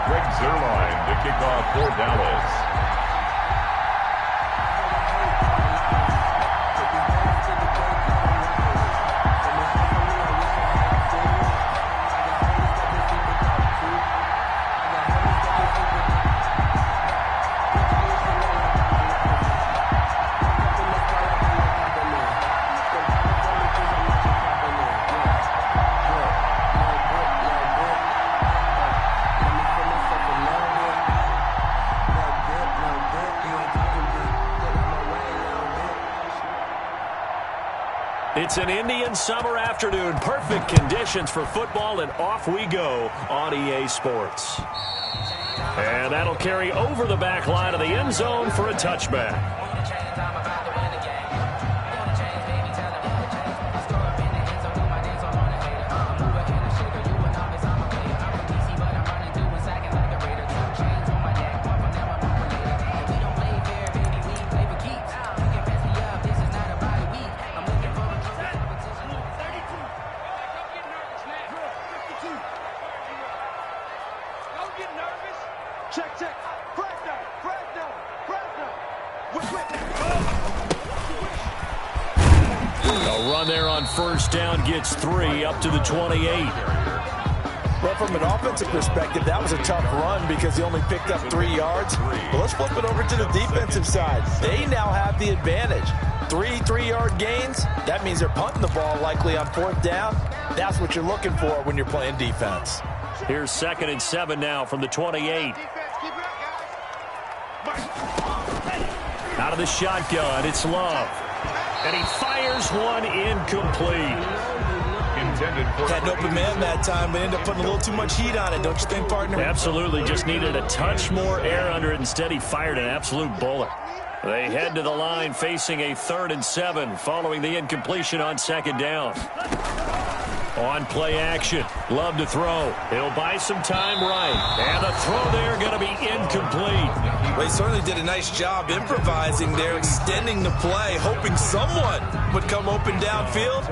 Greg Zerline to kick off for Dallas. It's an Indian summer afternoon. Perfect conditions for football, and off we go on EA Sports. And that'll carry over the back line of the end zone for a touchback. First down gets 3 up to the 28. Well, from an offensive perspective, that was a tough run because he only picked up 3 yards. But let's flip it over to the defensive side. They now have the advantage. 3 3-yard gains, that means they're punting the ball likely on 4th down. That's what you're looking for when you're playing defense. Here's 2nd and 7 now from the 28. Out of the shotgun, it's Love. And he fires one incomplete. Had an open man that time, but ended up putting a little too much heat on it, don't you think, partner? Absolutely. Just needed a touch more air under it. Instead, he fired an absolute bullet. They head to the line facing a 3rd and 7 following the incompletion on 2nd down. On play action. Love to throw. He'll buy some time right. And the throw there going to be incomplete. Well, he certainly did a nice job improvising there, extending the play, hoping someone would come open downfield,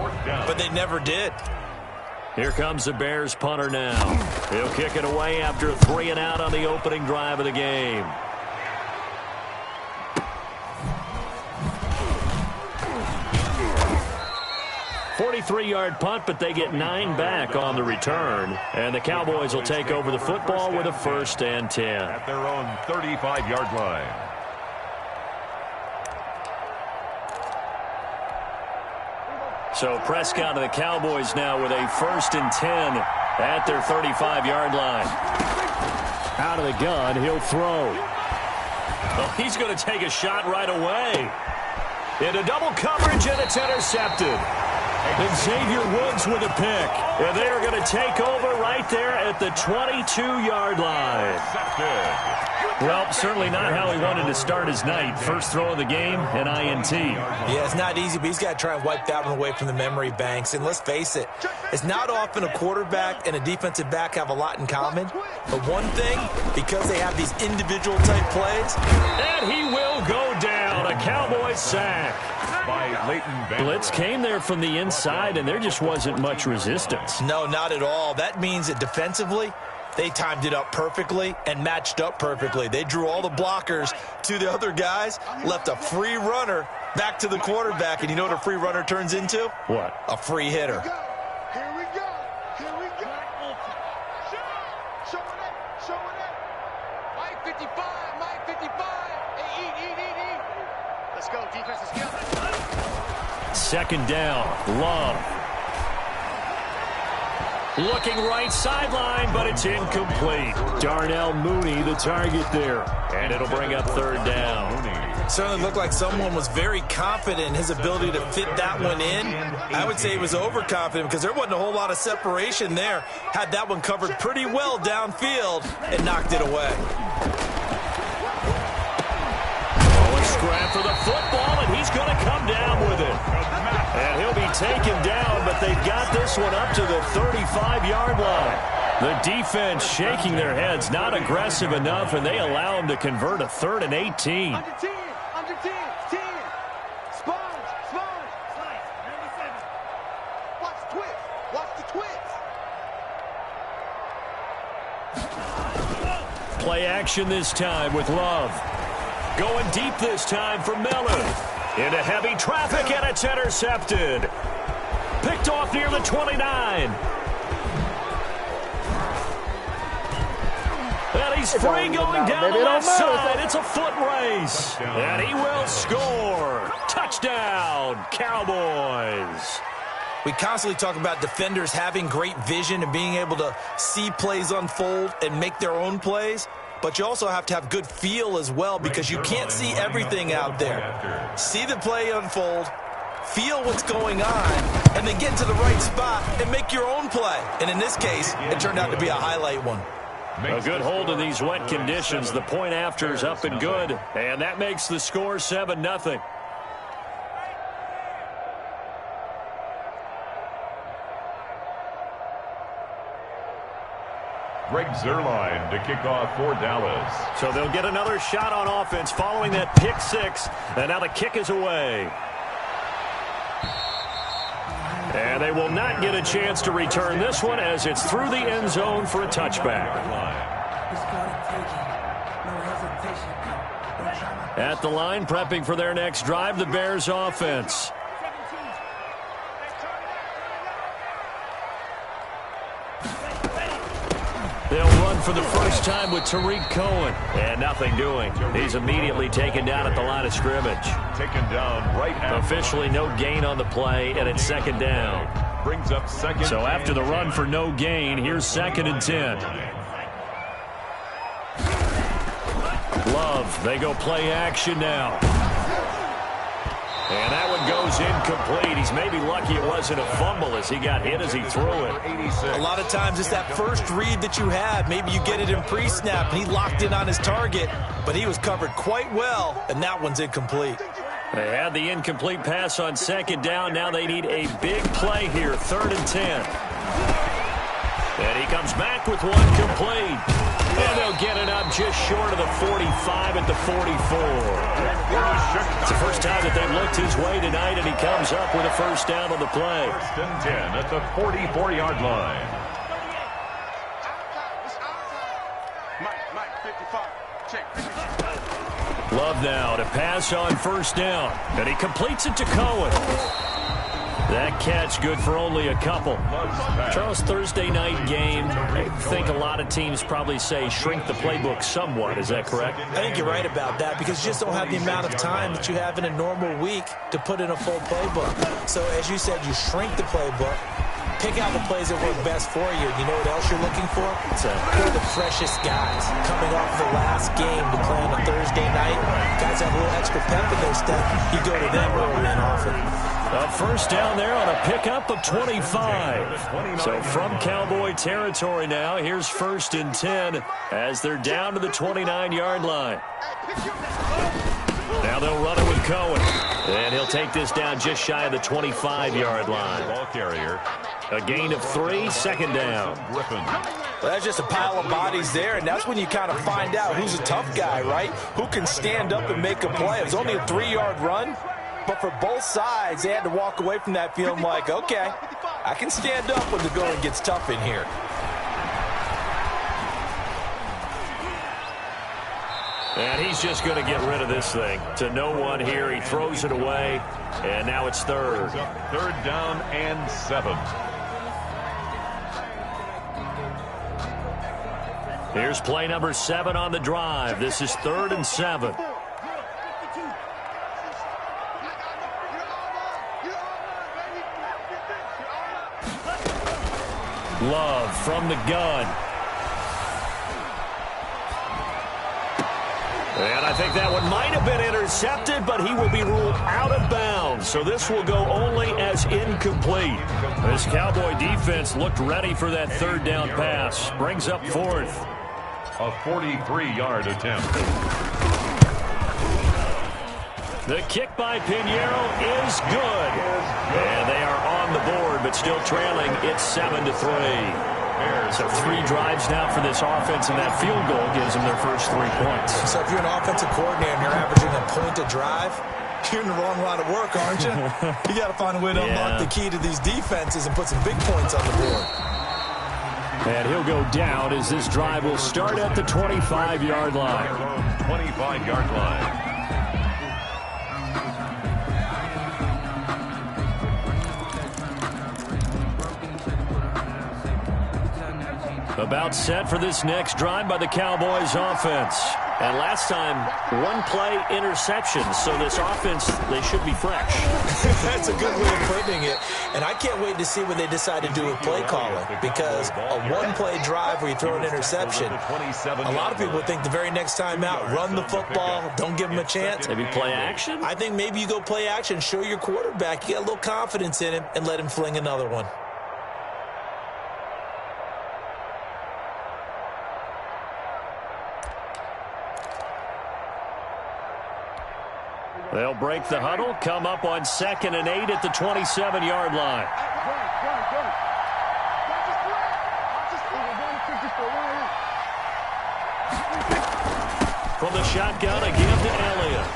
but they never did. Here comes the Bears punter now. He'll kick it away after a 3 and out on the opening drive of the game. .43-yard punt, but they get 9 back on the return. And the Cowboys will take over the football with a 1st and 10. At their own 35-yard line. So Prescott and the Cowboys now with a 1st and 10 at their 35-yard line. Out of the gun, he'll throw. Well, he's going to take a shot right away. Into double coverage, and it's intercepted. And Xavier Woods with a pick. And they are going to take over right there at the 22-yard line. Well, certainly not how he wanted to start his night. First throw of the game, an INT. Yeah, it's not easy, but he's got to try and wipe that one away from the memory banks. And let's face it, it's not often a quarterback and a defensive back have a lot in common. But one thing, because they have these individual type plays. And he will go down. A Cowboys sack. Blitz came there from the inside, and there just wasn't much resistance. No, not at all. That means that defensively, they timed it up perfectly and matched up perfectly. They drew all the blockers to the other guys, left a free runner back to the quarterback, and you know what a free runner turns into? What? A free hitter. Here we go. Here we go. Showing up. Mike 55. Mike 55. Hey, eat. Let's go. Defense is good. 2nd down. Love. Looking right sideline, but it's incomplete. Darnell Mooney, the target there. And it'll bring up 3rd down. Certainly looked like someone was very confident in his ability to fit that one in. I would say he was overconfident because there wasn't a whole lot of separation there. Had that one covered pretty well downfield and knocked it away. Oh, a scrap for the football, and he's going to come down with it. And he'll be taken down, but they've got this one up to the 35-yard line. The defense shaking their heads, not aggressive enough, and they allow him to convert a 3rd and 18. Under 10. Sponge. Number 7. Watch the twist. play action this time with Love. Going deep this time for Miller. Into heavy traffic, and it's intercepted. Picked off near the 29. And he's free going down the left side. It's a foot race. And he will score. Touchdown, Cowboys. We constantly talk about defenders having great vision and being able to see plays unfold and make their own plays. But you also have to have good feel as well, because you can't see everything out there. See the play unfold, feel what's going on, and then get to the right spot and make your own play. And in this case, it turned out to be a highlight one. A good hold in these wet conditions. The point after is up and good, and that makes the score 7-0. Greg Zuerlein to kick off for Dallas. So they'll get another shot on offense following that pick six, and now the kick is away. And they will not get a chance to return this one, as it's through the end zone for a touchback. At the line, prepping for their next drive, the Bears offense. They'll run for the first time with Tariq Cohen. And nothing doing. He's immediately taken down at the line of scrimmage. Taken down right after. Officially no gain on the play, and it's second down. Brings up second. So after the run for no gain, here's 2nd and 10. Love, they go play action now. And that one goes incomplete. He's maybe lucky it wasn't a fumble as he got hit as he threw it. A lot of times it's that first read that you have. Maybe you get it in pre-snap, and he locked in on his target, but he was covered quite well, and that one's incomplete. They had the incomplete pass on second down. Now they need a big play here, 3rd and 10. And he comes back with one complete. And they'll get it up just short of the 45 at the 44. It's the first time that they've looked his way tonight, and he comes up with a first down on the play. 1st and 10 at the 44-yard line. Mike, 55. Check. Love now to pass on first down. And he completes it to Cohen. That catch good for only a couple. Charles, Thursday night game, I think a lot of teams probably say shrink the playbook somewhat. Is that correct? I think you're right about that, because you just don't have the amount of time that you have in a normal week to put in a full playbook. So as you said, you shrink the playbook, pick out the plays that work best for you. You know what else you're looking for? Who are the freshest guys coming off the last game to play on a Thursday night? Guys have a little extra pep in their step. You go to them early and often. A first down there on a pickup of 25. So from Cowboy territory now, here's 1st and 10 as they're down to the 29-yard line. Now they'll run it with Cohen. And he'll take this down just shy of the 25-yard line. Ball carrier. A gain of 3, 2nd down. Well, that's just a pile of bodies there, and that's when you kind of find out who's a tough guy, right? Who can stand up and make a play. It was only a 3-yard run. But for both sides, they had to walk away from that feeling like, okay, I can stand up when the going gets tough in here. And he's just going to get rid of this thing. To no one here. He throws it away, and now it's 3rd. 3rd down and 7. Here's play number 7 on the drive. This is 3rd and 7. Love from the gun. And I think that one might have been intercepted, but he will be ruled out of bounds. So this will go only as incomplete. This Cowboy defense looked ready for that 3rd down pass. Brings up 4th. A 43-yard attempt. The kick by Pinheiro is good. And they are on the board, but still trailing. It's 7-3. So 3 drives now for this offense, and that field goal gives them their first 3 points. So if you're an offensive coordinator and you're averaging a point a drive, you're in the wrong line of work, aren't you? You got to find a way to unlock the key to these defenses and put some big points on the board. And he'll go down as this drive will start at the 25-yard line. 25-yard line. About set for this next drive by the Cowboys offense. And last time, one play interception. So this offense, they should be fresh. That's a good way of putting it. And I can't wait to see what they decide to do with play calling. Because a one-play drive where you throw an interception, a lot of people think the very next time out, run the football, don't give them a chance. Maybe play action? I think maybe you go play action, show your quarterback, you got a little confidence in him, and let him fling another one. They'll break the huddle, come up on 2nd and 8 at the 27-yard line. From the shotgun, a give to Elliott.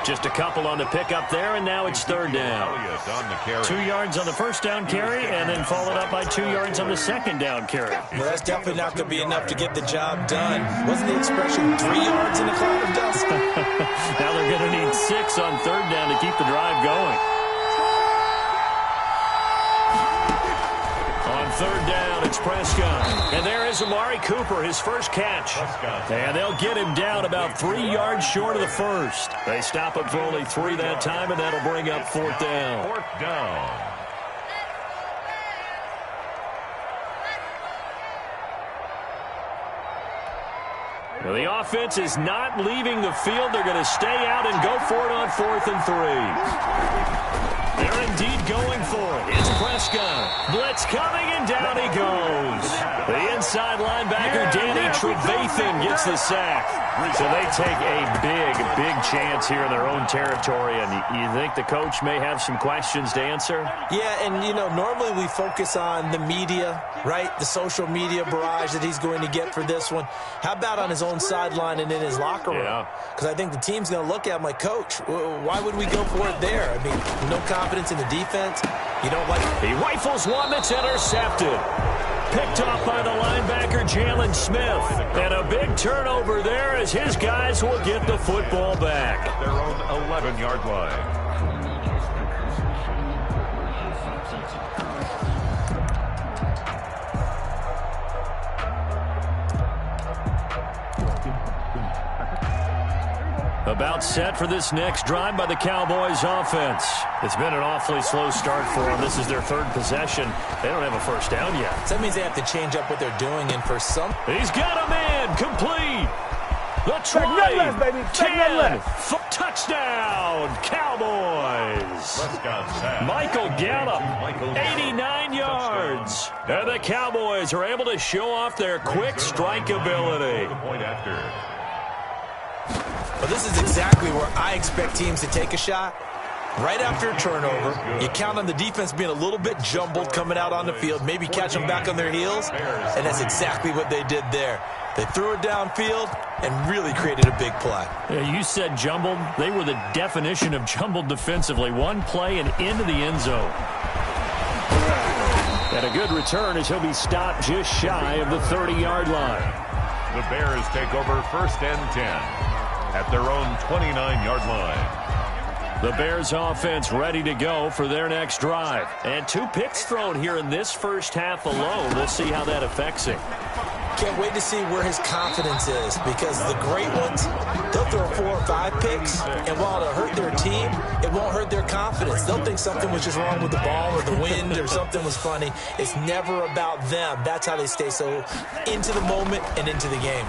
Just a couple on the pickup there, and now it's 3rd down. 2 yards on the first down carry, and then followed up by 2 yards on the 2nd down carry. Well, that's definitely not going to be enough to get the job done. Wasn't the expression 3 yards in a cloud of dust? Now they're going to need 6 on 3rd down to keep the drive going. On 3rd down, it's Prescott. And there is Amari Cooper, his first catch. And they'll get him down about 3 yards short of the first. They stop him for only 3 that time, and that'll bring up 4th down. 4th down. Well, the offense is not leaving the field. They're going to stay out and go for it on 4th and 3. They're indeed going for it. It's Prescott. Blitz coming, and down he goes. The inside linebacker, Danny Trevathan, gets the sack. So they take a big chance here in their own territory. And you think the coach may have some questions to answer? Yeah, and, you know, normally we focus on the media, right? The social media barrage that he's going to get for this one. How about on his own sideline and in his locker room? Because I think the team's going to look at him like, Coach, why would we go for it there? I mean, no confidence in the defense. You don't like it. He rifles one that's intercepted. Picked off by the linebacker, Jalen Smith. And a big turnover there as his guys will get the football back. At their own 11-yard line. About set for this next drive by the Cowboys offense. It's been an awfully slow start for them. This is their 3rd possession. They don't have a first down yet. So that means they have to change up what they're doing, and for some... He's got a man complete. The try. 10. Touchdown, Cowboys. Michael Gallup, 89 yards. And the Cowboys are able to show off their quick strike ability. Well, this is exactly where I expect teams to take a shot. Right after a turnover, you count on the defense being a little bit jumbled coming out on the field, maybe catch them back on their heels, and that's exactly what they did there. They threw it downfield and really created a big play. Yeah, you said jumbled. They were the definition of jumbled defensively. One play and into the end zone. And a good return as he'll be stopped just shy of the 30-yard line. The Bears take over 1st and 10. At their own 29-yard line. The Bears offense ready to go for their next drive. And 2 picks thrown here in this first half alone. We'll see how that affects him. Can't wait to see where his confidence is, because the great ones, they'll throw 4 or 5 picks, and while it'll hurt their team, it won't hurt their confidence. They'll think something was just wrong with the ball or the wind or something was funny. It's never about them. That's how they stay so into the moment and into the game.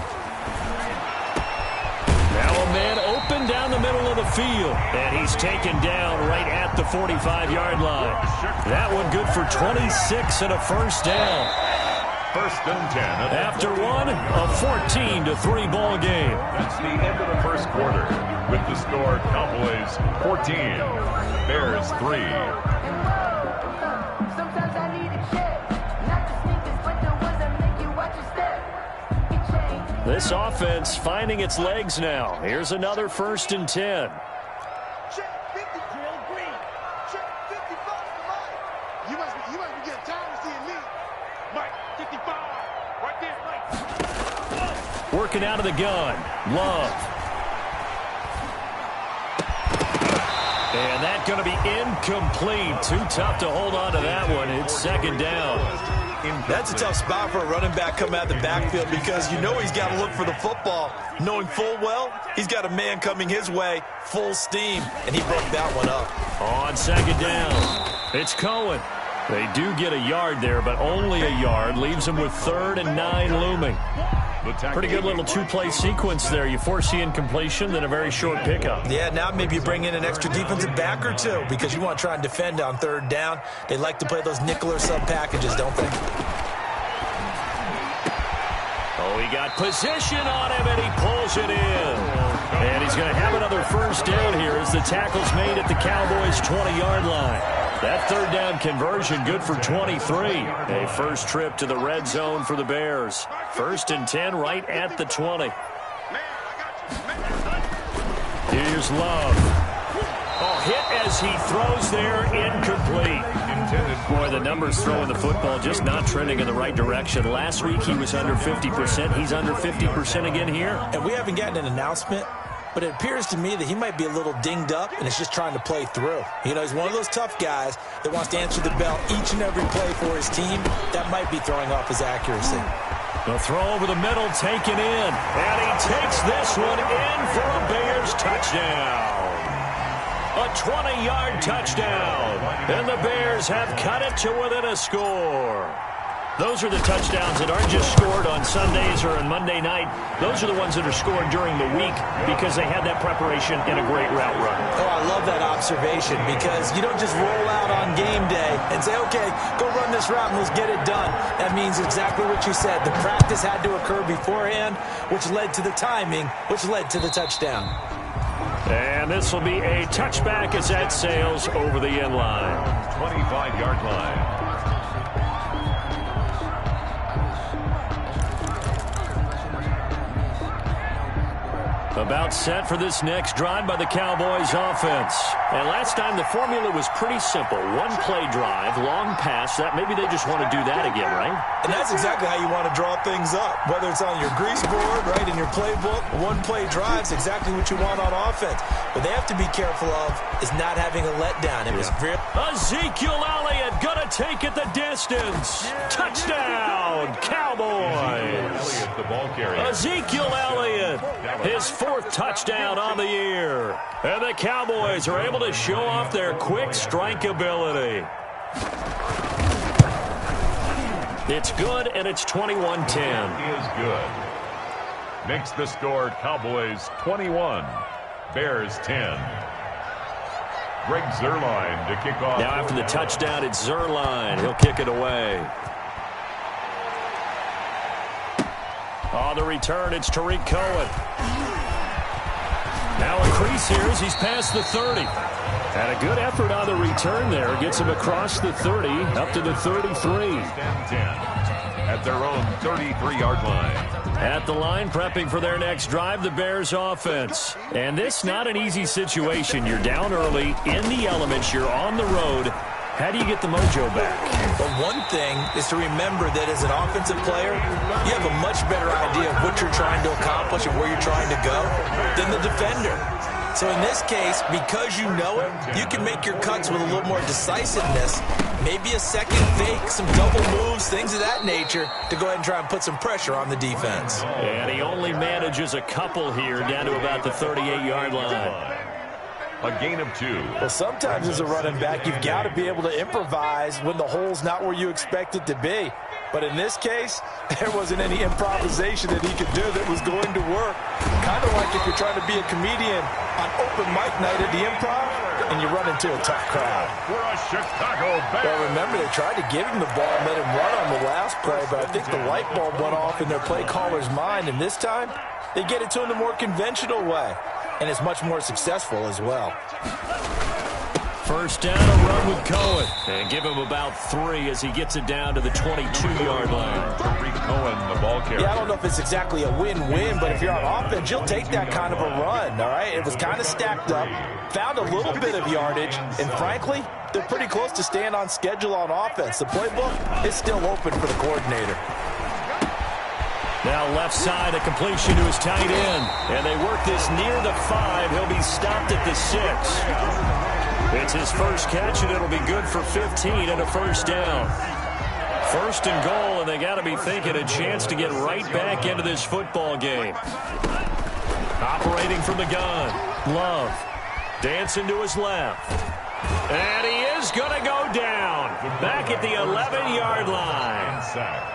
Now a man open down the middle of the field, and he's taken down right at the 45-yard line. That one good for 26 and a first down. 1st and 10. After one, a 14-3 ball game. That's the end of the first quarter. With the score, Cowboys 14, Bears 3. This offense finding its legs now. Here's another 1st and 10. Check 50, Drill Green. Check 55 for mine. You must be getting tired of seeing me Working out of the gun. Love. And that's going to be incomplete. Too tough to hold on to that one. It's second down. That's a tough spot for a running back coming out of the backfield because you know he's got to look for the football, knowing full well he's got a man coming his way, full steam, and he broke that one up. On second down, it's Cohen. They do get a yard there, but only a yard. Leaves them with 3rd and 9 looming. Pretty good little two-play sequence there. You force the incompletion, then a very short pickup. Yeah, now maybe you bring in an extra defensive back or two because you want to try and defend on 3rd down. They like to play those nickel or sub packages, don't they? Oh, he got position on him, and he pulls it in. And he's going to have another first down here as the tackle's made at the Cowboys' 20-yard line. That 3rd down conversion good for 23. A first trip to the red zone for the Bears. 1st and 10 right at the 20. Here's Love. Oh, hit as he throws there, incomplete. Boy, the numbers throwing the football just not trending in the right direction. Last week he was under 50%. He's under 50% again here. And we haven't gotten an announcement, but it appears to me that he might be a little dinged up and is just trying to play through. You know, he's one of those tough guys that wants to answer the bell each and every play for his team. That might be throwing off his accuracy. The throw over the middle taken in. And he takes this one in for a Bears touchdown. A 20-yard touchdown. And the Bears have cut it to within a score. Those are the touchdowns that aren't just scored on Sundays or on Monday night. Those are the ones that are scored during the week because they had that preparation in a great route run. Oh, I love that observation because you don't just roll out on game day and say, okay, go run this route and let's get it done. That means exactly what you said. The practice had to occur beforehand, which led to the timing, which led to the touchdown. And this will be a touchback as that sails over the end line. 25-yard line. About set for this next drive by the Cowboys offense. And last time the formula was pretty simple. One play drive, long pass. That maybe they just want to do that again, right? And that's exactly how you want to draw things up. Whether it's on your grease board, right, in your playbook, one play drive is exactly what you want on offense. What they have to be careful of is not having a letdown. It was very... Ezekiel Elliott gonna take it the distance. Touchdown, Cowboys. Elliott, the ball carrier. Ezekiel Elliott, his 4th touchdown on the year. And the Cowboys are able to show off their quick strike ability. It's good, and it's 21-10. Is good. Makes the score Cowboys 21, Bears 10. Greg Zuerlein to kick off. Now after the touchdown, it's Zuerlein. He'll kick it away. On the return, it's Tariq Cohen. Now a crease here as he's past the 30. And a good effort on the return there. Gets him across the 30, up to the 33. 10 at their own 33-yard line. At the line, prepping for their next drive, the Bears offense. And this not an easy situation. You're down early, in the elements, you're on the road. How do you get the mojo back? Well, one thing is to remember that as an offensive player, you have a much better idea of what you're trying to accomplish and where you're trying to go than the defender. So in this case, because you know it, you can make your cuts with a little more decisiveness, maybe a second fake, some double moves, things of that nature, to go ahead and try and put some pressure on the defense. And he only manages a couple here down to about the 38-yard line. A gain of 2. Well, sometimes as a running back, you've got to be able to improvise when the hole's not where you expect it to be. But in this case, there wasn't any improvisation that he could do that was going to work. Kind of like if you're trying to be a comedian on open mic night at the Improv and you run into a tough crowd. For a Chicago Bears. Well, remember, they tried to give him the ball and let him run on the last play, but I think the light bulb went off in their play caller's mind, and this time they get it to him the more conventional way. And it's much more successful as well. First down, a run with Cohen. And give him about 3 as he gets it down to the 22-yard line. Tariq Cohen, the ball carrier. Yeah, I don't know if it's exactly a win-win, but if you're on offense, you'll take that kind of a run, all right? It was kind of stacked up, found a little bit of yardage, and frankly, they're pretty close to staying on schedule on offense. The playbook is still open for the coordinator. Now left side, a completion to his tight end. And they work this near the 5. He'll be stopped at the 6. It's his first catch, and it'll be good for 15 and a first down. First and goal, and they got to be thinking a chance to get right back into this football game. Operating from the gun. Love. Dancing to his left. And he is going to go down. Back at the 11-yard line.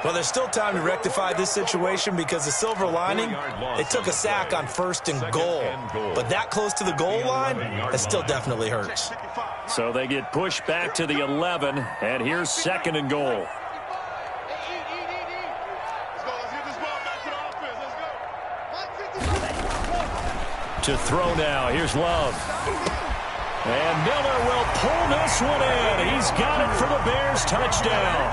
Well, there's still time to rectify this situation because the silver lining, it took a sack on first and goal. But that close to the goal line, that still definitely hurts. So they get pushed back to the 11, and here's second and goal. To throw now. Here's Love. And Miller will pull this one in. He's got it for the Bears. Touchdown.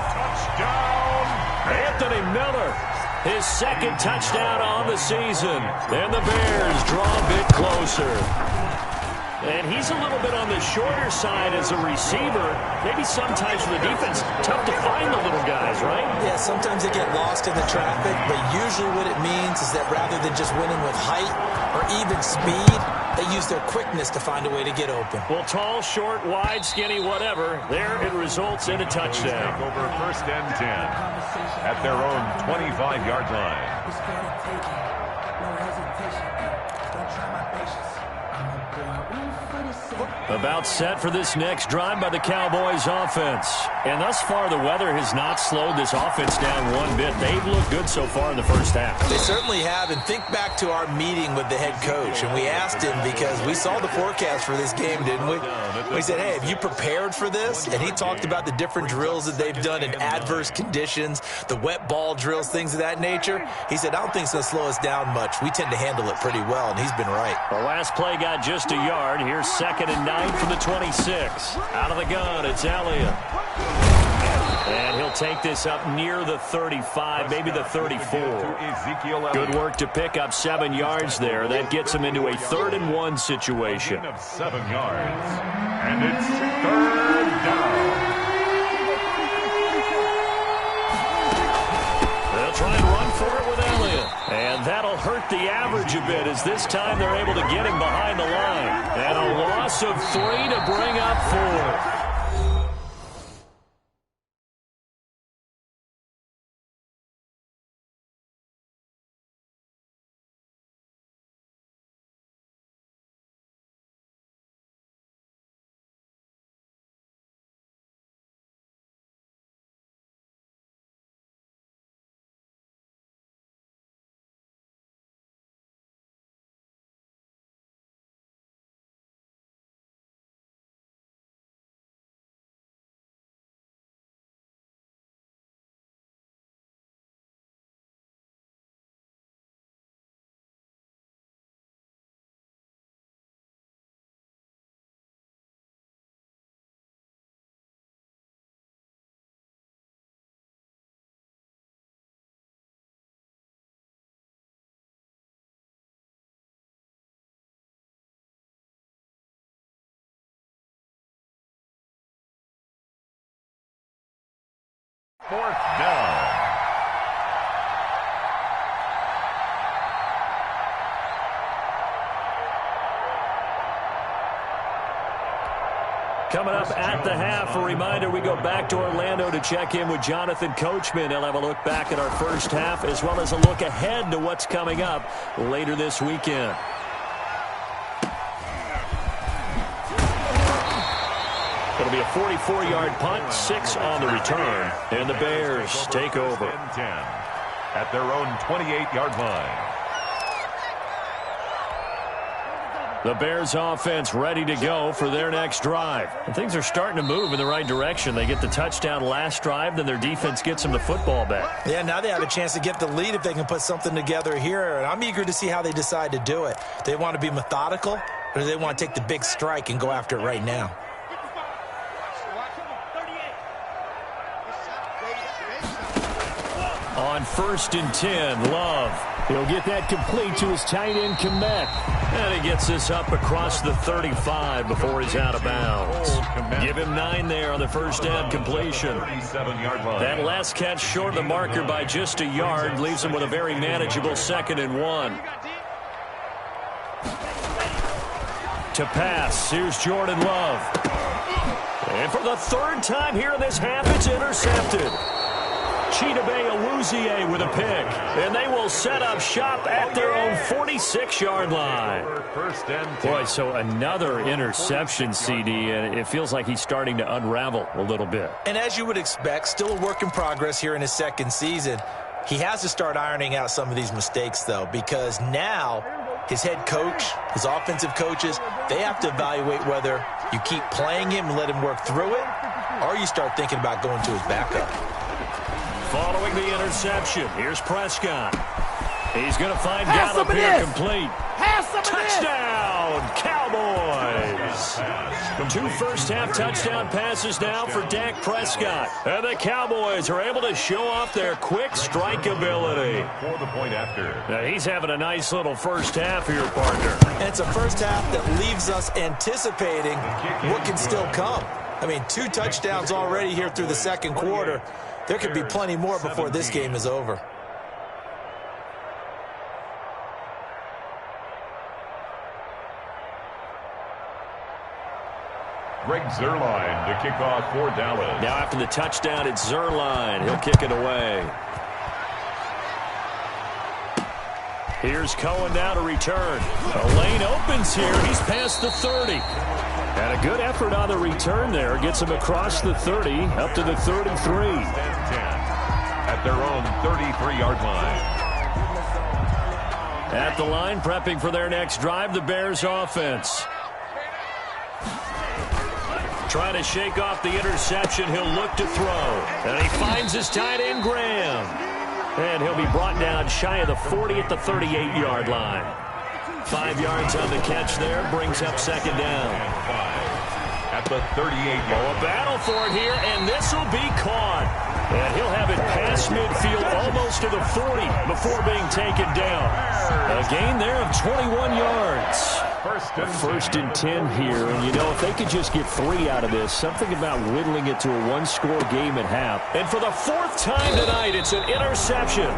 Anthony Miller, his second touchdown on the season. And the Bears draw a bit closer. And he's a little bit on the shorter side as a receiver. Maybe sometimes for the defense, tough to find the little guys, right? Yeah, sometimes they get lost in the traffic, but usually what it means is that rather than just winning with height or even speed, they use their quickness to find a way to get open. Well, tall, short, wide, skinny, whatever, there it results in a touchdown. Over first and 10 at their own 25-yard line. About set for this next drive by the Cowboys offense. And thus far, the weather has not slowed this offense down one bit. They've looked good so far in the first half. They certainly have. And think back to our meeting with the head coach. And we asked him because we saw the forecast for this game, didn't we? We said, hey, have you prepared for this? And he talked about the different drills that they've done in adverse conditions, the wet ball drills, things of that nature. He said, I don't think it's going to slow us down much. We tend to handle it pretty well, and he's been right. The last play got just a yard. Here's second and 9 from the 26. Out of the gun, it's Elliott. And he'll take this up near the 35, maybe the 34. Good work to pick up 7 yards there. That gets him into a 3rd-and-1 situation. 7 yards. And it's 3rd down. They'll try and run for it with Elliott. And that'll hurt the average a bit as this time they're able to get him behind the line. And a loss of 3 to bring up 4. Fourth down. Coming up at the half, a reminder, we go back to Orlando to check in with Jonathan Coachman. He'll have a look back at our first half as well as a look ahead to what's coming up later this weekend. It'll be a 44-yard punt, 6 on the return, and the Bears take over. 10 at their own 28-yard line. The Bears offense ready to go for their next drive. And things are starting to move in the right direction. They get the touchdown last drive, then their defense gets them the football back. Yeah, now they have a chance to get the lead if they can put something together here. And I'm eager to see how they decide to do it. Do they want to be methodical, or do they want to take the big strike and go after it right now? On on 1st and 10. Love. He'll get that complete to his tight end, Kymer. And he gets this up across the 35 before he's out of bounds. Give him 9 there on the first down completion. That last catch short of the marker by just a yard leaves him with a very manageable 2nd and 1. To pass, here's Jordan Love. And for the 3rd time here in this half, it's intercepted. Chidobe Awuzie with a pick. And they will set up shop at their own 46-yard line. Boy, so another interception, CD, and it feels like he's starting to unravel a little bit. And as you would expect, still a work in progress here in his 2nd season. He has to start ironing out some of these mistakes, though, because now his head coach, his offensive coaches, they have to evaluate whether you keep playing him and let him work through it, or you start thinking about going to his backup. Following the interception, here's Prescott. He's going to find Gallup here complete. Touchdown, Cowboys. 2 first-half touchdown passes now for Dak Prescott. And the Cowboys are able to show off their quick strike ability. For the point after. Now, he's having a nice little first half here, partner. And it's a first half that leaves us anticipating what can still come. I mean, 2 touchdowns already here through the 2nd quarter. There could be plenty more before this game is over. Greg Zuerlein to kick off for Dallas. Now after the touchdown, it's Zuerlein. He'll kick it away. Here's Cohen now to return. The lane opens here. He's past the 30. And a good effort on the return there. Gets him across the 30, up to the 33. 10 at their own 33-yard line. At the line, prepping for their next drive, the Bears offense. Trying to shake off the interception. He'll look to throw. And he finds his tight end, Graham. And he'll be brought down shy of the 40 at the 38-yard line. 5 yards on the catch there. Brings up 2nd down. At the 38-yard. Oh, a battle for it here, and this will be caught. And he'll have it past midfield almost to the 40 before being taken down. A gain there of 21 yards. First and 10 here, and you know, if they could just get 3 out of this, something about whittling it to a 1-score game at half. And for the 4th time tonight, it's an interception.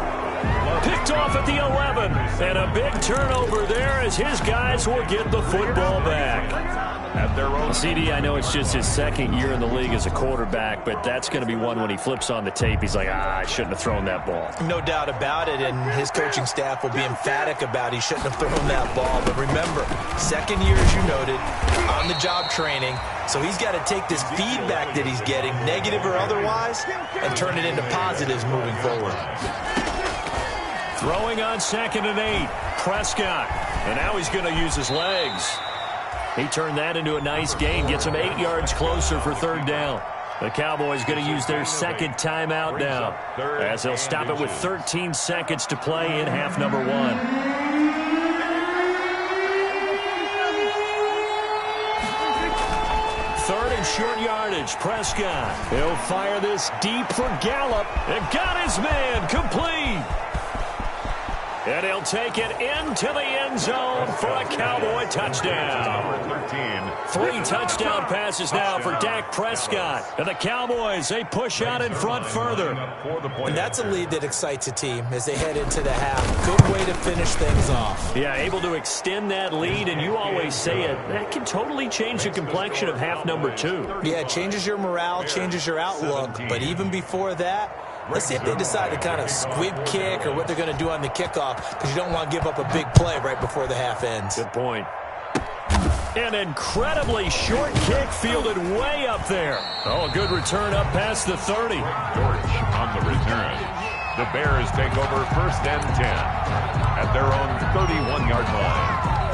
Picked off at the 11, and a big turnover there as his guys will get the football back. At their own. CD, I know it's just his 2nd year in the league as a quarterback, but that's going to be one when he flips on the tape. He's like, I shouldn't have thrown that ball. No doubt about it, and his coaching staff will be emphatic about he shouldn't have thrown that ball. But remember, 2nd year, as you noted, on-the-job training, so he's got to take this feedback that he's getting, negative or otherwise, and turn it into positives moving forward. Throwing on 2nd and 8, Prescott, and now he's going to use his legs. He turned that into a nice gain, gets him 8 yards closer for 3rd down. The Cowboys going to use their 2nd timeout now, as they'll stop it with 13 seconds to play in half number 1. 3rd and short yardage, Prescott. He'll fire this deep for Gallup, and got his man complete. And he'll take it into the end zone for a Cowboy touchdown. 3 touchdown passes now for Dak Prescott. And the Cowboys, they push out in front further. And that's a lead that excites a team as they head into the half. Good way to finish things off. Yeah, able to extend that lead, and you always say it, that can totally change the complexion of half number 2. Yeah, it changes your morale, changes your outlook. But even before that, let's see if they decide to kind of squib kick or what they're going to do on the kickoff, because you don't want to give up a big play right before the half ends. Good point. An incredibly short kick fielded way up there. Oh, a good return up past the 30. George on the return. The Bears take over 1st and 10 at their own 31-yard line.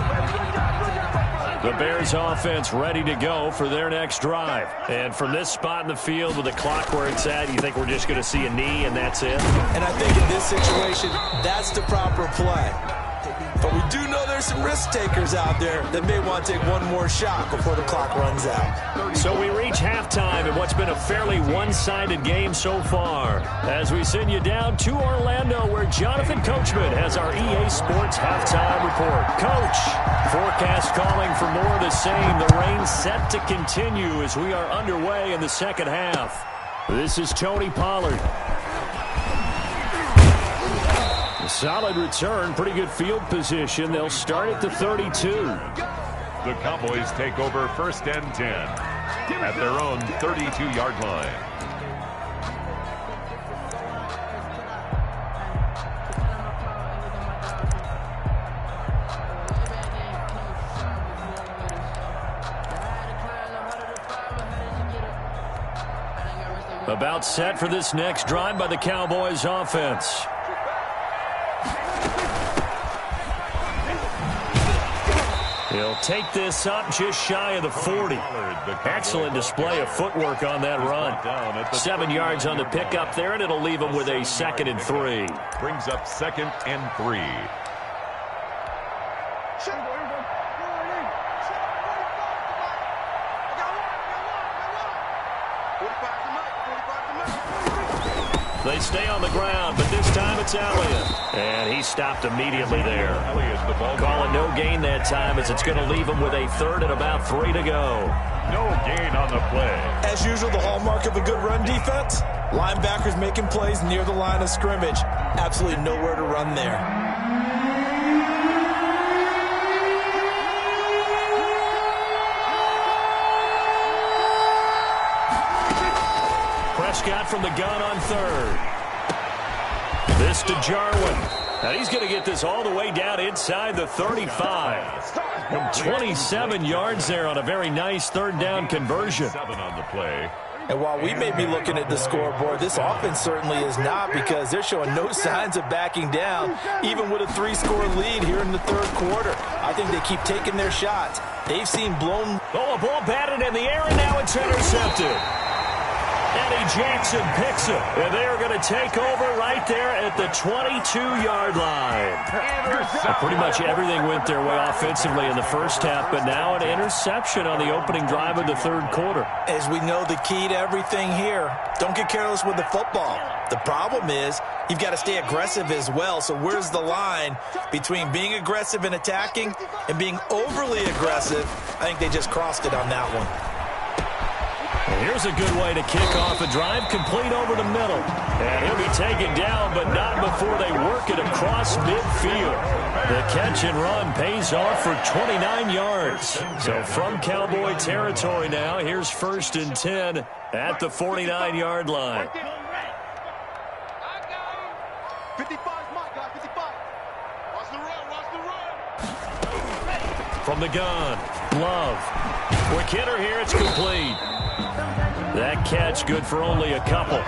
The Bears offense ready to go for their next drive. And from this spot in the field with the clock where it's at, you think we're just going to see a knee and that's it? And I think in this situation, that's the proper play. But we do know there's some risk takers out there that may want to take one more shot before the clock runs out. So we reach halftime in what's been a fairly one-sided game so far. As we send you down to Orlando, where Jonathan Coachman has our EA Sports halftime report. Coach, forecast calling for more of the same. The rain set to continue as we are underway in the second half. This is Tony Pollard. A solid return, pretty good field position. They'll start at the 32. The Cowboys take over 1st and 10 at their own 32-yard line. About set for this next drive by the Cowboys offense. He'll take this up just shy of the 40. Excellent display of footwork on that run. 7 yards on the pickup there, and it'll leave him with a 2nd and 3. Brings up 2nd and 3. They stay on the ground, but this time it's Elliott. And he stopped immediately there. Calling no gain that time, as it's going to leave him with a 3rd and about 3 to go. No gain on the play. As usual, the hallmark of a good run defense, linebackers making plays near the line of scrimmage. Absolutely nowhere to run there. Prescott from the gun on 3rd. This to Jarwin. Now he's going to get this all the way down inside the 35. 27 yards there on a very nice 3rd down conversion. 7 on the play. And while we may be looking at the scoreboard, this offense certainly is not, because they're showing no signs of backing down, even with a 3-score lead here in the 3rd quarter. I think they keep taking their shots. They've seen blown. Oh, a ball batted in the air, and now it's intercepted. Eddie Jackson picks it, and they are going to take over right there at the 22-yard line. Pretty much everything went their way offensively in the first half, but now an interception on the opening drive of the 3rd quarter. As we know, the key to everything here, don't get careless with the football. The problem is you've got to stay aggressive as well. So where's the line between being aggressive and attacking and being overly aggressive? I think they just crossed it on that one. Here's a good way to kick off a drive, complete over the middle. And he'll be taken down, but not before they work it across midfield. The catch and run pays off for 29 yards. So from Cowboy territory now, here's 1st and 10 at the 49-yard line. 55, my guy, 55. Watch the run, watch the run. From the gun, Love. Quick hitter here, it's complete. That catch good for only a couple.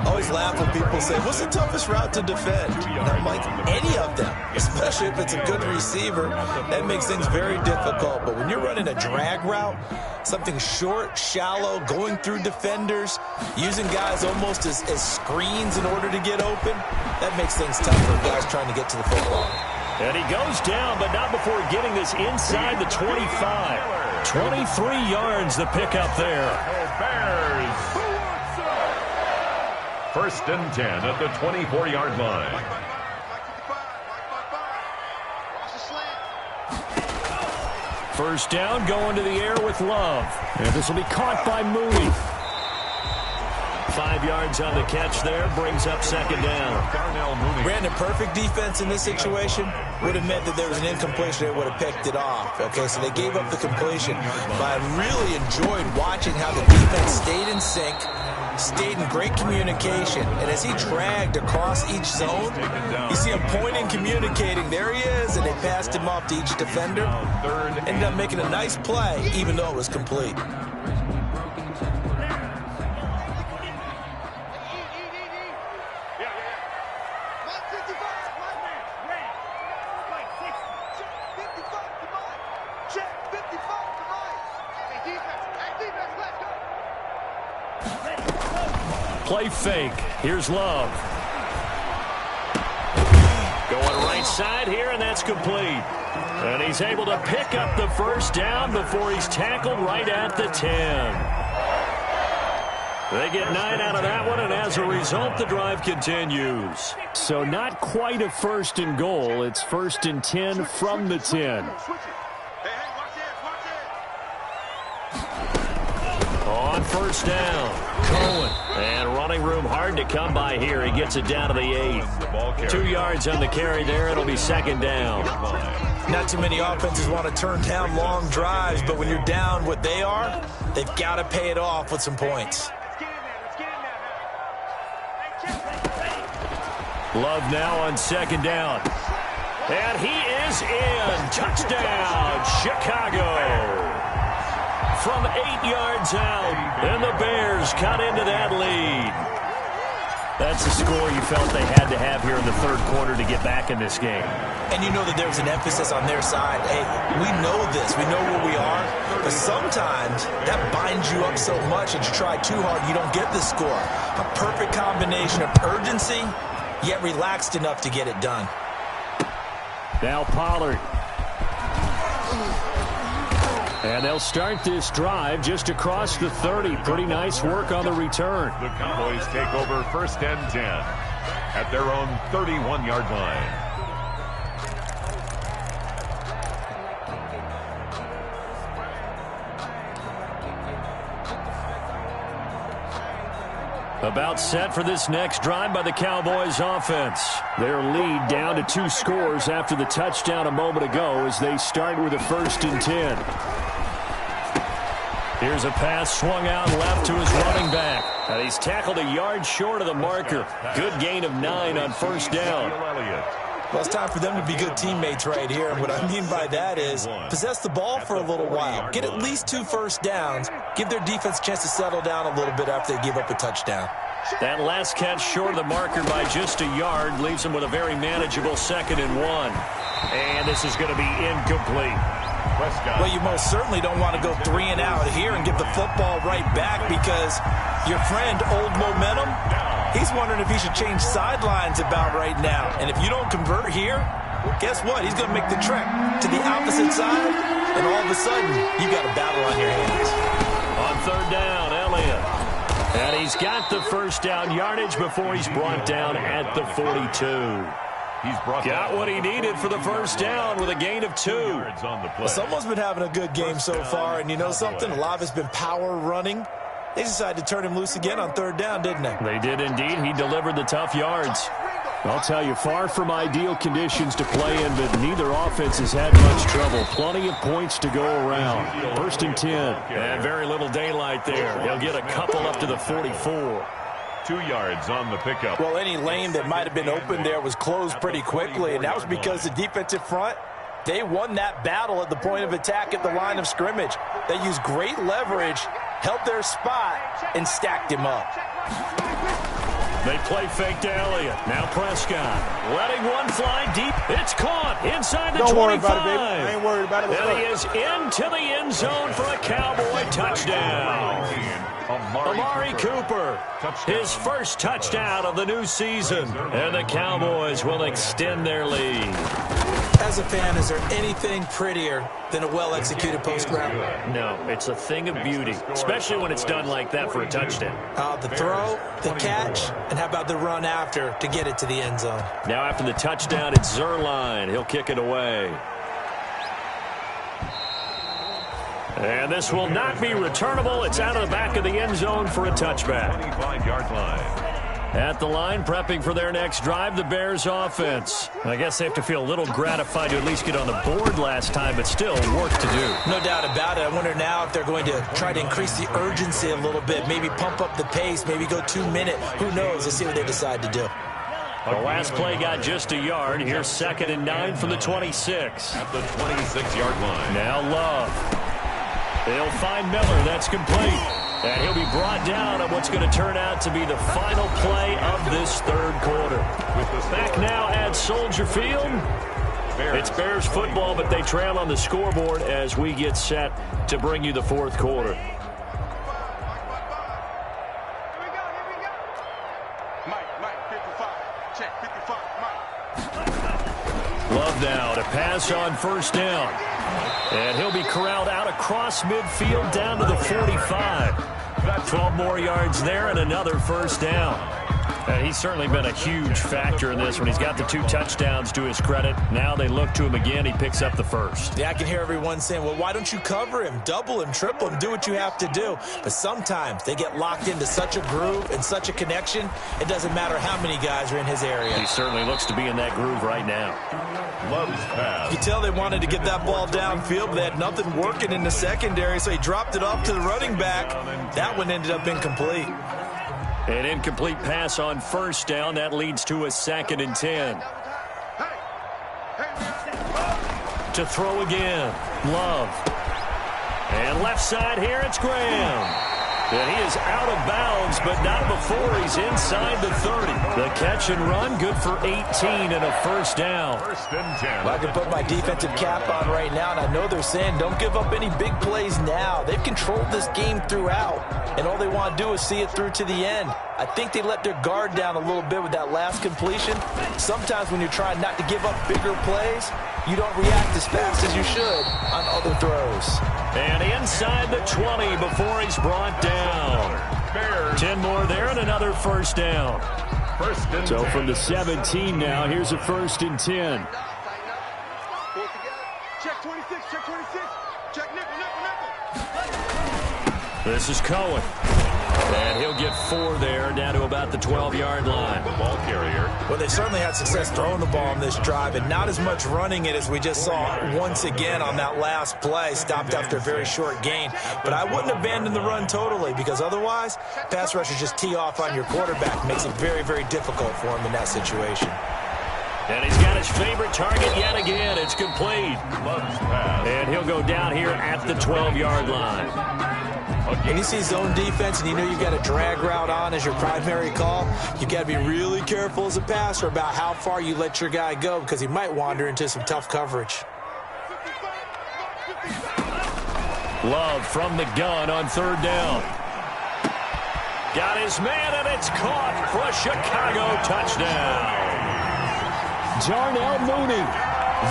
Always laugh when people say, what's the toughest route to defend? And I'm like, any of them, especially if it's a good receiver. That makes things very difficult. But when you're running a drag route, something short, shallow, going through defenders, using guys almost as screens in order to get open, that makes things tough for guys trying to get to the football. And he goes down, but not before getting this inside the 25. 23 yards the pickup there. Bears. 1st and 10 at the 24-yard line. First down, going to the air with Love. And this will be caught by Mooney. 5 yards on the catch there, brings up 2nd down. Brandon, perfect defense in this situation would have meant that there was an incompletion. They would have picked it off. Okay, so they gave up the completion. But I really enjoyed watching how the defense stayed in sync, stayed in great communication. And as he dragged across each zone, you see him pointing, communicating. There he is, and they passed him off to each defender. Ended up making a nice play, even though it was complete. Play fake. Here's Love. Going right right side here, and that's complete. And he's able to pick up the first down before he's tackled right at the 10. They get 9 out of that one, and as a result, the drive continues. So not quite a 1st and goal. It's 1st and 10 from the 10. On first down, Cohen. And running room hard to come by here. He gets it down to the 8. 2 yards on the carry there. It'll be 2nd down. Not too many offenses want to turn down long drives, but when you're down what they are, they've got to pay it off with some points. Love now on 2nd down. And he is in. Touchdown, Chicago. From 8 yards out. And the Bears cut into that lead. That's a score you felt they had to have here in the 3rd quarter to get back in this game. And you know that there was an emphasis on their side. Hey, we know this. We know where we are. But sometimes that binds you up so much that you try too hard, you don't get the score. A perfect combination of urgency, yet relaxed enough to get it done. Now Pollard. And they'll start this drive just across the 30. Pretty nice work on the return. The Cowboys take over 1st and 10 at their own 31-yard line. About set for this next drive by the Cowboys offense. Their lead down to 2 scores after the touchdown a moment ago as they start with a 1st and 10. Here's a pass swung out left to his running back. And he's tackled a yard short of the marker. Good gain of 9 on 1st down. Well, it's time for them to be good teammates right here. And what I mean by that is possess the ball for a little while. Get at least 2 first downs. Give their defense a chance to settle down a little bit after they give up a touchdown. That last catch short of the marker by just a yard leaves him with a very manageable 2nd and 1. And this is going to be incomplete. Well, you most certainly don't want to go 3 and out here and give the football right back because your friend, Old Momentum, he's wondering if he should change sidelines about right now. And if you don't convert here, guess what? He's going to make the trek to the opposite side, and all of a sudden, you got a battle on your hands. On 3rd down, Elliott. And he's got the 1st down yardage before he's brought down at the 42. He's got what he needed for the 1st down with a gain of 2. Well, someone's been having a good game so far, and you know something? A lot of it's been power running. They decided to turn him loose again on 3rd down, didn't they? They did indeed. He delivered the tough yards. I'll tell you, far from ideal conditions to play in, but neither offense has had much trouble. Plenty of points to go around. 1st and 10. And very little daylight there. He'll get a couple up to the 44. 2 yards on the pickup. Well, any lane that might have been open there was closed pretty quickly, and that was because the defensive front, they won that battle at the point of attack at the line of scrimmage. They used great leverage, held their spot, and stacked him up. They play fake to Elliott. Now Prescott letting one fly deep. It's caught inside the 25. Don't worry about it, baby. I ain't worried about it. And he is into the end zone for a Cowboy touchdown. Amari Cooper, his 1st touchdown of the new season. And the Cowboys will extend their lead. As a fan, is there anything prettier than a well-executed post route? No, it's a thing of beauty, especially when it's done like that for a touchdown. The throw, the catch, and how about the run after to get it to the end zone? Now after the touchdown, it's Zerline. He'll kick it away. And this will not be returnable. It's out of the back of the end zone for a touchback. 25-yard line. At the line, prepping for their next drive, the Bears offense. I guess they have to feel a little gratified to at least get on the board last time, but still work to do. No doubt about it. I wonder now if they're going to try to increase the urgency a little bit, maybe pump up the pace, maybe go 2 minute. Who knows? Let's see what they decide to do. The last play got just a yard. Here's 2nd and 9 from the 26. At the 26-yard line. Now Love. They'll find Miller. That's complete. And he'll be brought down on what's going to turn out to be the final play of this 3rd quarter. Back now at Soldier Field. It's Bears football, but they trail on the scoreboard as we get set to bring you the 4th quarter. Mike, 55. Check, 55, Mike. Love now to pass on first down. And he'll be corralled out across midfield down to the 45. 12 more yards there and another first down. He's certainly been a huge factor in this when he's got the 2 touchdowns to his credit. Now they look to him again. He picks up the first. Yeah, I can hear everyone saying, well, why don't you cover him, double him, triple him, do what you have to do. But sometimes they get locked into such a groove and such a connection, it doesn't matter how many guys are in his area. He certainly looks to be in that groove right now. Loves pass. You tell they wanted to get that ball downfield, but they had nothing working in the secondary, so he dropped it off to the running back. That one ended up incomplete. An incomplete pass on first down. That leads to a 2nd and 10. To throw again. Love. And left side here, it's Graham. And he is out of bounds, but not before he's inside the 30. The catch and run, good for 18 and a first down. First and 10. Well, I can put my defensive cap on right now, and I know they're saying don't give up any big plays now. They've controlled this game throughout, and all they want to do is see it through to the end. I think they let their guard down a little bit with that last completion. Sometimes when you're trying not to give up bigger plays, you don't react as fast as you should on other throws. And inside the 20 before he's brought down. 10 more there and another first down. First and So 10. from the 17 now, here's a 1st and 10. Check 26, check 26. Check nickel. This is Cohen. And he'll get 4 there, down to about the 12-yard line. The ball carrier. Well, they certainly had success throwing the ball on this drive, and not as much running it as we just saw once again on that last play, stopped after a very short gain. But I wouldn't abandon the run totally, because otherwise, pass rushers just tee off on your quarterback. Makes it very, very difficult for him in that situation. And he's got his favorite target yet again. It's complete. Loves pass. And he'll go down here at the 12-yard line. And you see zone defense and you know you've got a drag route on as your primary call, you've got to be really careful as a passer about how far you let your guy go, because he might wander into some tough coverage. Love from the gun on 3rd down. Got his man, and it's caught for a Chicago touchdown. Darnell Mooney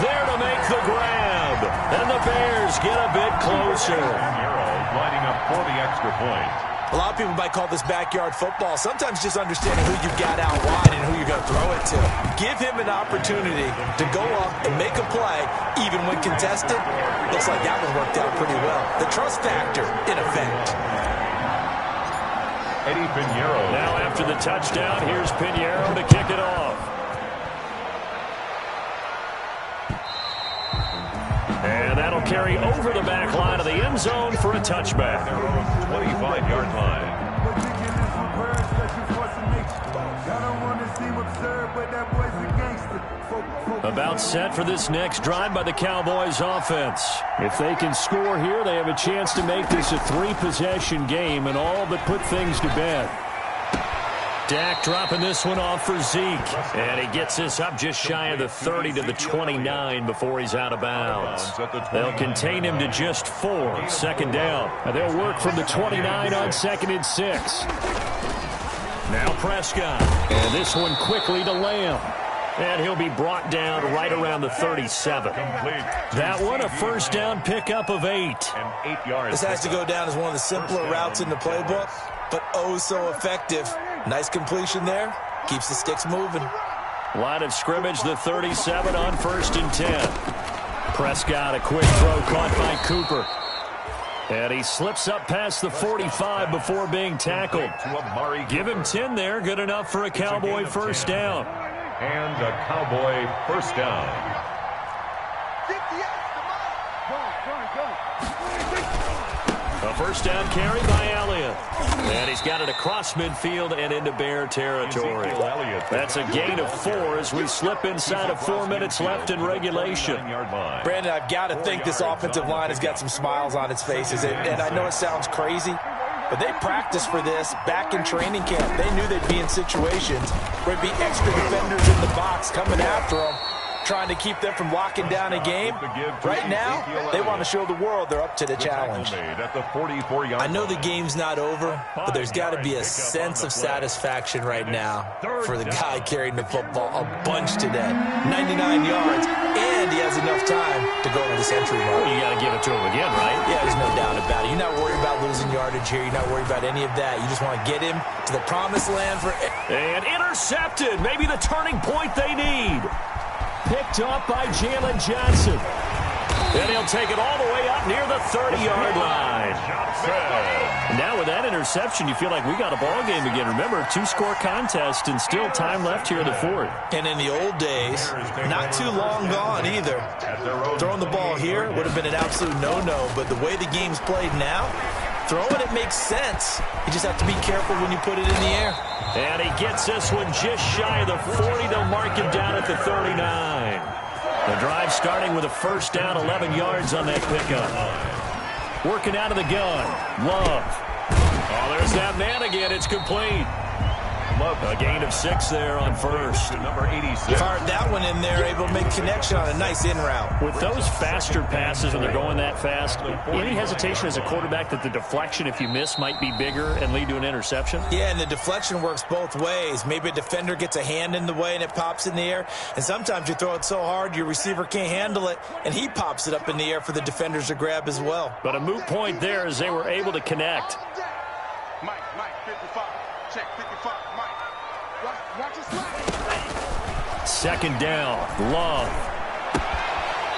there to make the grab. And the Bears get a bit closer. Lining up for the extra point. A lot of people might call this backyard football. Sometimes just understanding who you've got out wide and who you're going to throw it to. Give him an opportunity to go up and make a play, even when contested. Looks like that one worked out pretty well. The trust factor, in effect. Eddie Pinheiro. Now after the touchdown, here's Pinheiro to kick it off. And that'll carry over the back line of the end zone for a touchback. 25-yard line. About set for this next drive by the Cowboys offense. If they can score here, they have a chance to make this a 3-possession game and all but put things to bed. Dak dropping this one off for Zeke. And he gets this up just shy of the 30 to the 29 before he's out of bounds. They'll contain him to just 4. 2nd down. And they'll work from the 29 on 2nd and 6. Now Prescott. And this one quickly to Lamb. And he'll be brought down right around the 37. That one, a first down pickup of 8. And 8 yards. This has to go down as one of the simpler routes in the playbook, but oh so effective. Nice completion there. Keeps the sticks moving. Line of scrimmage, the 37 on 1st and 10. Prescott, a quick throw caught by Cooper. And he slips up past the 45 before being tackled. Give him 10 there. Good enough for a Cowboy first down. And a Cowboy first down. A first down carry by Elliott. And he's got it across midfield and into Bear territory. That's a gain of 4 as we slip inside of 4 minutes left in regulation. Brandon, I've got to think this offensive line has got some smiles on its faces. And I know it sounds crazy, but they practiced for this back in training camp. They knew they'd be in situations where there'd be extra defenders in the box coming after them, trying to keep them from locking down a game. Right now, they want to show the world they're up to the challenge. I know the game's not over, but there's got to be a sense of satisfaction right now for the guy carrying the football a bunch today. 99 yards, and he has enough time to go to this entry mark. Well, you got to give it to him again, right? Yeah, there's no doubt about it. You're not worried about losing yardage here. You're not worried about any of that. You just want to get him to the promised land for... And intercepted. Maybe the turning point they need. Picked up by Jalen Johnson. And he'll take it all the way up near the 30-yard line. Now with that interception, you feel like we got a ball game again. Remember, two-score contest and still time left here in the fourth. And in the old days, not too long gone either. Throwing the ball here would have been an absolute no-no, but the way the game's played now, throwing it makes sense. You just have to be careful when you put it in the air. And he gets this one just shy of the 40. They'll mark him down at the 39. The drive starting with a first down, 11 yards on that pickup. Working out of the gun. Love. Oh, there's that man again. It's complete. A gain of 6 there on first. Number 86. Fired that one in there, able to make connection on a nice in route. With those faster passes when they're going that fast, any hesitation as a quarterback that the deflection, if you miss, might be bigger and lead to an interception? Yeah, and the deflection works both ways. Maybe a defender gets a hand in the way and it pops in the air. And sometimes you throw it so hard your receiver can't handle it, and he pops it up in the air for the defenders to grab as well. But a moot point there as they were able to connect. Mike, 55. Check, 55. Mike. Watch his slide. Second down. Love.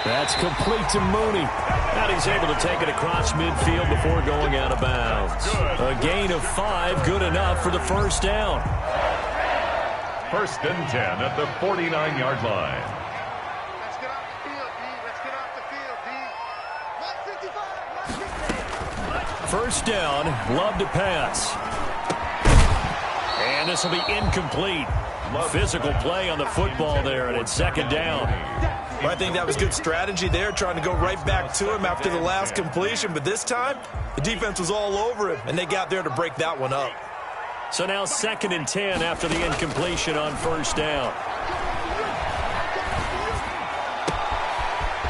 That's complete to Mooney. And he's able to take it across midfield before going out of bounds. A gain of 5, good enough for the first down. First and 10 at the 49-yard line. Let's get off the field, D. Let's get off the field, D. Mike 55. First down. Love to pass. And this will be incomplete. Physical play on the football there, and it's second down. Well, I think that was good strategy there, trying to go right back to him after the last completion. But this time, the defense was all over him, and they got there to break that one up. So now second and 10 after the incompletion on first down.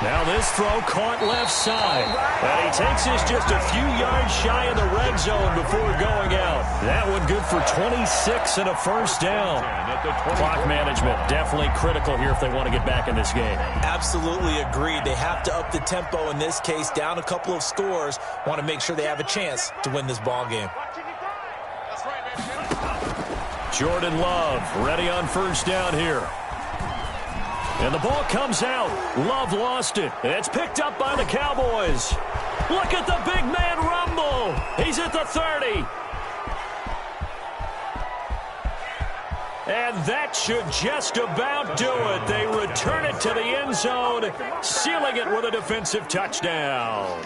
Now this throw caught left side. And he takes this just a few yards shy of the red zone before going out. That one good for 26 and a first down. Clock management definitely critical here if they want to get back in this game. Absolutely agreed. They have to up the tempo in this case, down a couple of scores. Want to make sure they have a chance to win this ball game. Jordan Love ready on first down here. And the ball comes out. Love lost it. It's picked up by the Cowboys. Look at the big man rumble. He's at the 30. And that should just about do it. They return it to the end zone, sealing it with a defensive touchdown.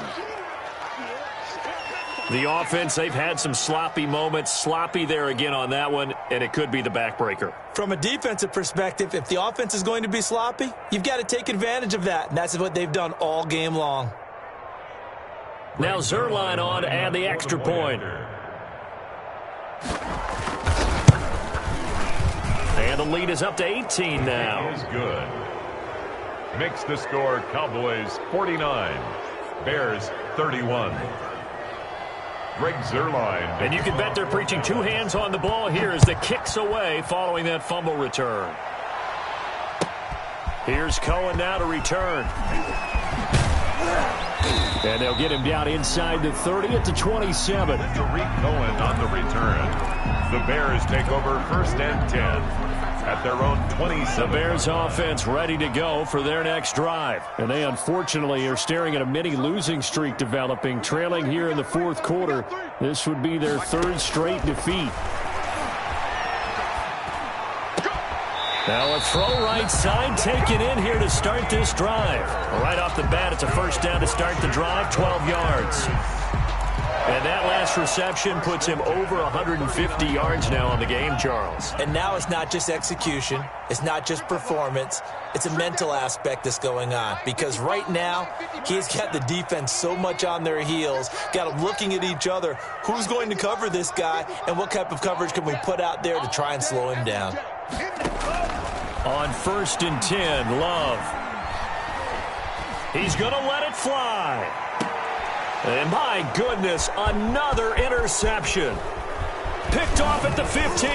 The offense, they've had some sloppy moments. Sloppy there again on that one, and it could be the backbreaker. From a defensive perspective, if the offense is going to be sloppy, you've got to take advantage of that, and that's what they've done all game long. Now Zerline on to add the extra point. And the lead is up to 18 now. Is good. Makes the score Cowboys 49, Bears 31. Greg Zerline. And you can bet they're preaching two hands on the ball here as the kick's away following that fumble return. Here's Cohen now to return. And they'll get him down inside the 30 at the 27. Tariq Cohen on the return. The Bears take over first and 10 at their own 27. The Bears offense ready to go for their next drive. And they unfortunately are staring at a mini losing streak developing, trailing here in the fourth quarter. This would be their third straight defeat. Now a throw right side taken in here to start this drive. Right off the bat, it's a first down to start the drive, 12 yards. And that last reception puts him over 150 yards now on the game, Charles. And now it's not just execution. It's not just performance. It's a mental aspect that's going on. Because right now, he's got the defense so much on their heels, got them looking at each other. Who's going to cover this guy, and what type of coverage can we put out there to try and slow him down? On first and 10, Love. He's going to let it fly. And my goodness, another interception. Picked off at the 15.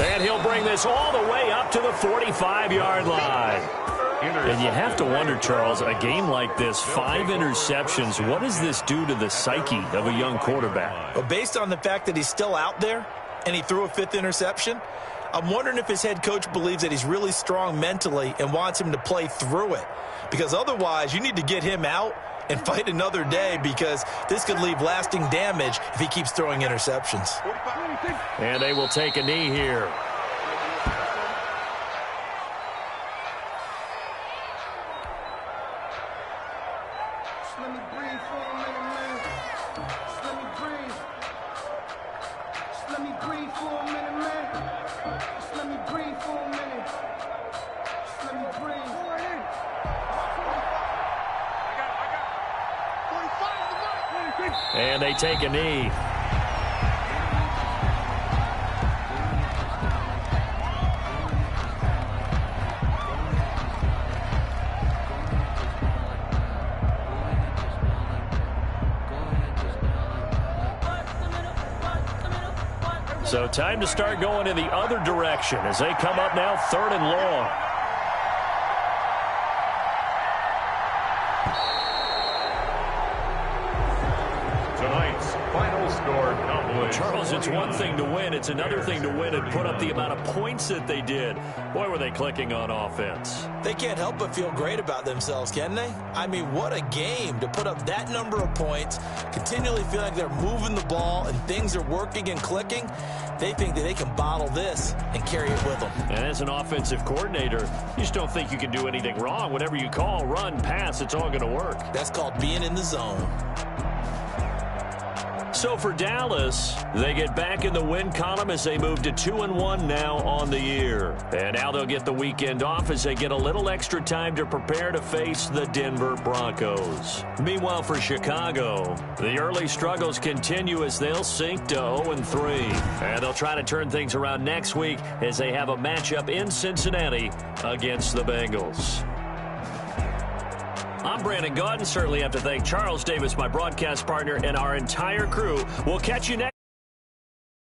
And he'll bring this all the way up to the 45-yard line. And you have to wonder, Charles, a game like this, 5 interceptions, what does this do to the psyche of a young quarterback? Well, based on the fact that he's still out there and he threw a 5th interception, I'm wondering if his head coach believes that he's really strong mentally and wants him to play through it. Because otherwise, you need to get him out and fight another day, because this could leave lasting damage if he keeps throwing interceptions. And they will take a knee here. And they take a knee. So time to start going in the other direction as they come up now 3rd and long. Tonight's final score, Cowboys. Charles, it's one thing to win. It's another thing to win and put up the amount of points that they did. Boy, were they clicking on offense. They can't help but feel great about themselves, can they? I mean, what a game to put up that number of points, continually feel like they're moving the ball and things are working and clicking. They think that they can bottle this and carry it with them. And as an offensive coordinator, you just don't think you can do anything wrong. Whatever you call, run, pass, it's all going to work. That's called being in the zone. So for Dallas, they get back in the win column as they move to 2-1 now on the year. And now they'll get the weekend off as they get a little extra time to prepare to face the Denver Broncos. Meanwhile, for Chicago, the early struggles continue as they'll sink to 0-3. And they'll try to turn things around next week as they have a matchup in Cincinnati against the Bengals. I'm Brandon Gaudin. Certainly have to thank Charles Davis, my broadcast partner, and our entire crew. We'll catch you next.